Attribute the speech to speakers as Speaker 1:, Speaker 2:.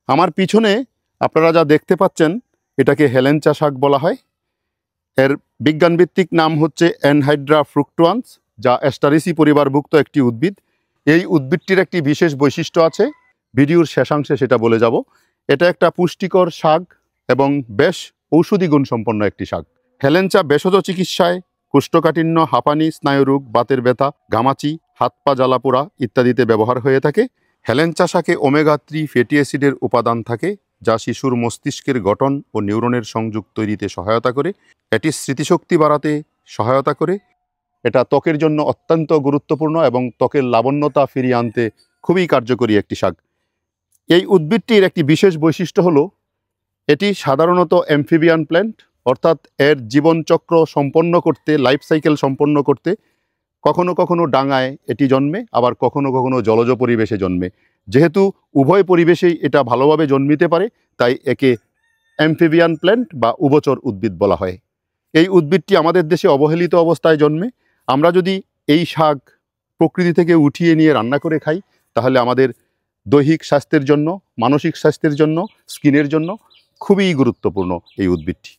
Speaker 1: আমার পিছনে আপনারা যা দেখতে পাচ্ছেন এটাকে হেলেঞ্চা শাক বলা হয়। এর বিজ্ঞানভিত্তিক নাম হচ্ছে অ্যানহাইড্রা ফ্রুক্টুয়ান্স, যা অ্যাস্টারেসি পরিবারভুক্ত একটি উদ্ভিদ। এই উদ্ভিদটির একটি বিশেষ বৈশিষ্ট্য আছে, ভিডিওর শেষাংশে সেটা বলে যাব। এটা একটা পুষ্টিকর শাক এবং বেশ ঔষধি গুণসম্পন্ন একটি শাক। হেলেঞ্চা ভেষজ চিকিৎসায় কোষ্ঠকাঠিন্য, হাঁপানি, স্নায়ুরোগ, বাতের ব্যথা, ঘামাচি, হাত পা জ্বালাপোড়া ইত্যাদিতে ব্যবহার হয়ে থাকে। হেলেঞ্চা শাকে ওমেগা 3 ফ্যাটি অ্যাসিডের উপাদান থাকে, যা শিশুর মস্তিষ্কের গঠন ও নিউরনের সংযোগ তৈরিতে সহায়তা করে। এটি স্মৃতিশক্তি বাড়াতে সহায়তা করে। এটা ত্বকের জন্য অত্যন্ত গুরুত্বপূর্ণ এবং ত্বকের লাবণ্যতা ফিরিয়ে আনতে খুবই কার্যকরী একটি শাক। এই উদ্ভিদটির একটি বিশেষ বৈশিষ্ট্য হলো এটি সাধারণত অ্যাম্ফিবিয়ান প্ল্যান্ট, অর্থাৎ এর জীবনচক্র সম্পন্ন করতে, লাইফ সাইকেল সম্পন্ন করতে কখনো কখনো ডাঙায় এটি জন্মে, আবার কখনো কখনো জলজ পরিবেশে জন্মে। যেহেতু উভয় পরিবেশেই এটা ভালোভাবে জন্মিতে পারে, তাই একে অ্যাম্ফিবিয়ান প্ল্যান্ট বা উভচর উদ্ভিদ বলা হয়। এই উদ্ভিদটি আমাদের দেশে অবহেলিত অবস্থায় জন্মে। আমরা যদি এই শাক প্রকৃতি থেকে উঠিয়ে নিয়ে রান্না করে খাই, তাহলে আমাদের দৈহিক স্বাস্থ্যের জন্য, মানসিক স্বাস্থ্যের জন্য, স্কিনের জন্য খুবই গুরুত্বপূর্ণ এই উদ্ভিদটি।